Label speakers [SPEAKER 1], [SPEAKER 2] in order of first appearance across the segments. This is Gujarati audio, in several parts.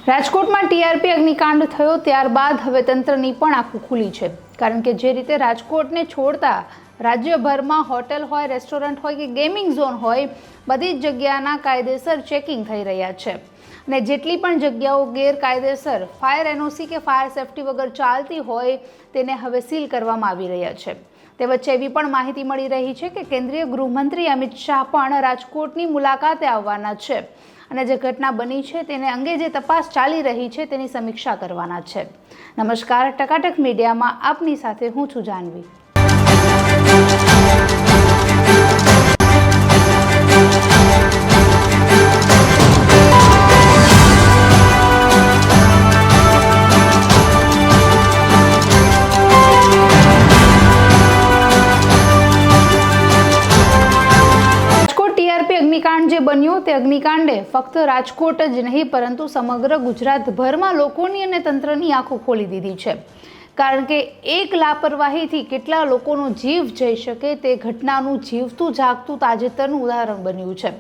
[SPEAKER 1] રાજકોટમાં ટીઆરપી અગ્નિકાંડ થયો ત્યારબાદ હવે તંત્રની પણ આંખો ખુલી છે, કારણ કે જે રીતે રાજકોટને છોડતા રાજ્યભરમાં હોટેલ હોય, રેસ્ટોરન્ટ હોય કે ગેમિંગ ઝોન હોય, બધી જ જગ્યાના કાયદેસર ચેકિંગ થઈ રહ્યા છે અને જેટલી પણ જગ્યાઓ ગેરકાયદેસર ફાયર એનઓસી કે ફાયર સેફટી વગર ચાલતી હોય તેને હવે સીલ કરવામાં આવી રહ્યા છે। તે વચ્ચે એવી પણ માહિતી મળી રહી છે કે કેન્દ્રીય ગૃહમંત્રી અમિત શાહ પણ રાજકોટની મુલાકાતે આવવાના છે અને જે ઘટના બની છે તેને અંગે જે તપાસ ચાલી રહી છે તેની સમીક્ષા કરવાના છે। નમસ્કાર, ટકાટક મીડિયામાં આપની સાથે હું છું જાનવી। અગ્નિકાંડ જે બન્યો તે અગ્નિકાંડે ફક્ત રાજકોટ જ નહીં પરંતુ સમગ્ર ગુજરાતભરમાં લોકોની અને તંત્રની આંખો ખોલી દીધી છે, કારણ કે એક લાપરવાહીથી કેટલા લોકોનો જીવ જઈ શકે તે ઘટનાનું જીવતું જાગતું તાજેતરનું ઉદાહરણ બન્યું છે,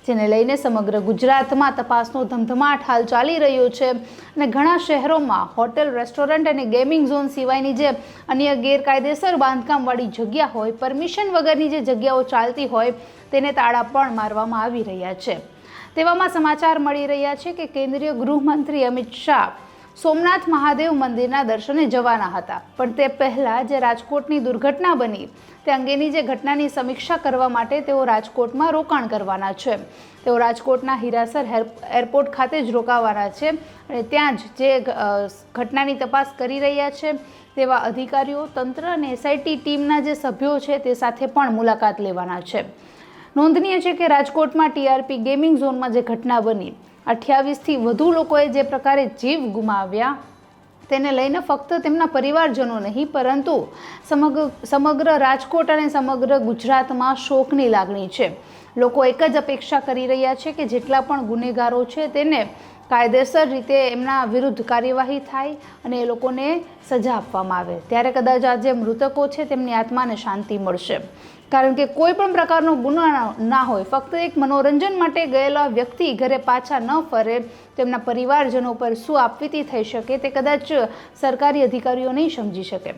[SPEAKER 1] જેને લઈને સમગ્ર ગુજરાતમાં તપાસનો ધમધમાટ હાલ ચાલી રહ્યો છે અને ઘણા શહેરોમાં હોટેલ, રેસ્ટોરન્ટ અને ગેમિંગ ઝોન સિવાયની જે અન્ય ગેરકાયદેસર બાંધકામવાળી જગ્યા હોય, પરમિશન વગરની જે જગ્યાઓ ચાલતી હોય તેને તાળા પણ મારવામાં આવી રહ્યા છે। તેવામાં સમાચાર મળી રહ્યા છે કે કેન્દ્રીય ગૃહમંત્રી અમિત શાહ સોમનાથ મહાદેવ મંદિરના દર્શને જવાના હતા, પણ તે પહેલાં જે રાજકોટની દુર્ઘટના બની તે અંગેની જે ઘટનાની સમીક્ષા કરવા માટે તેઓ રાજકોટમાં રોકાણ કરવાના છે। તેઓ રાજકોટના હીરાસર એરપોર્ટ ખાતે જ રોકાવાના છે અને ત્યાં જ જે ઘટનાની તપાસ કરી રહ્યા છે તેવા અધિકારીઓ, તંત્ર અને એસઆઈટી ટીમના જે સભ્યો છે તે સાથે પણ મુલાકાત લેવાના છે। નોંધનીય છે કે રાજકોટમાં ટીઆરપી ગેમિંગ ઝોનમાં જે ઘટના બની, 28થી વધુ લોકોએ જે પ્રકારે જીવ ગુમાવ્યા તેને લઈને ફક્ત તેમના પરિવારજનો નહીં પરંતુ સમગ્ર રાજકોટ અને સમગ્ર ગુજરાતમાં શોકની લાગણી છે। લોકો એક જ અપેક્ષા કરી રહ્યા છે કે જેટલા પણ ગુનેગારો છે તેને કાયદેસર રીતે એમના વિરુદ્ધ કાર્યવાહી થાય અને એ લોકોને સજા આપવામાં આવે, ત્યારે કદાચ આ જે મૃતકો છે તેમની આત્માને શાંતિ મળશે, કારણ કે કોઈ પણ પ્રકારનો ગુનો ના હોય, ફક્ત એક મનોરંજન માટે ગયેલા વ્યક્તિ ઘરે પાછા ન ફરે તો એમના પરિવારજનો પર શું આપવીતી થઈ શકે તે કદાચ સરકારી અધિકારીઓ નહીં સમજી શકે।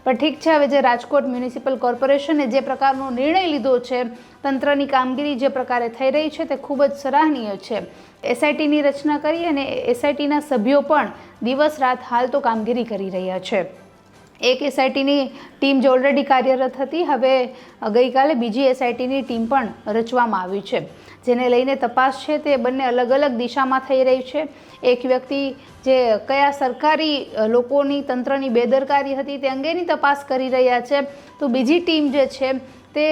[SPEAKER 1] પણ ઠીક છે, હવે જે રાજકોટ મ્યુનિસિપલ કોર્પોરેશને જે પ્રકારનો નિર્ણય લીધો છે, તંત્રની કામગીરી જે પ્રકારે થઈ રહી છે તે ખૂબ જ સરાહનીય છે। એસઆઈટીની રચના કરી અને એસઆઈટીના સભ્યો પણ દિવસ રાત હાલ તો કામગીરી કરી રહ્યા છે। એક એસઆઈટીની ટીમ જે ઓલરેડી કાર્યરત હતી, હવે ગઈકાલે બીજી એસઆઈટીની ટીમ પણ રચવામાં આવી છે, જેને લઈને તપાસ છે તે બંને અલગ અલગ દિશામાં થઈ રહી છે। એક વ્યક્તિ જે કયા સરકારી લોકોની તંત્રની બેદરકારી હતી તે અંગેની તપાસ કરી રહ્યા છે, તો બીજી ટીમ જે છે તે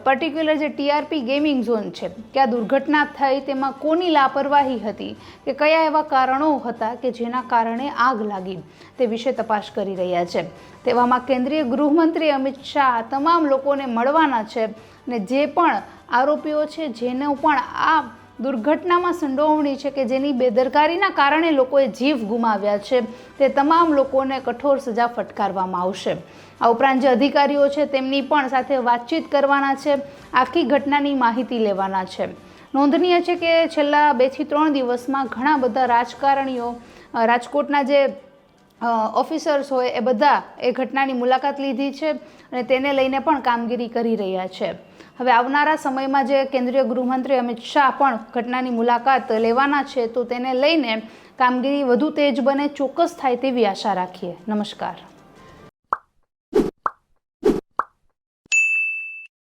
[SPEAKER 1] પર્ટિક્યુલર જે ટીઆરપી ગેમિંગ ઝોન છે કે આ દુર્ઘટના થઈ તેમાં કોની લાપરવાહી હતી કે કયા એવા કારણો હતા કે જેના કારણે આગ લાગી તે વિશે તપાસ કરી રહ્યા છે। તેવામાં કેન્દ્રીય ગૃહમંત્રી અમિત શાહ તમામ લોકોને મળવાના છે અને જે પણ આરોપીઓ છે જેનો પણ આ દુર્ઘટનામાં સંડોવણી છે કે જેની બેદરકારીના કારણે લોકોએ જીવ ગુમાવ્યા છે તે તમામ લોકોને કઠોર સજા ફટકારવામાં આવશે। આ ઉપરાંત જે અધિકારીઓ છે તેમની પણ સાથે વાતચીત કરવાના છે, આખી ઘટનાની માહિતી લેવાના છે। નોંધનીય છે કે છેલ્લા 2 થી 3 દિવસમાં ઘણા બધા રાજકારણીઓ, રાજકોટના જે ઓફિસર્સ હોય એ બધા એ ઘટનાની મુલાકાત લીધી છે અને તેને લઈને પણ કામગીરી કરી રહ્યા છે। હવે આવનારા સમયમાં જે કેન્દ્રીય ગૃહમંત્રી અમિત શાહ પણ ઘટનાની મુલાકાત લેવાના છે તો તેને લઈને કામગીરી વધુ તેજ બને, ચોક્કસ થાય તેવી આશા રાખીએ। નમસ્કાર।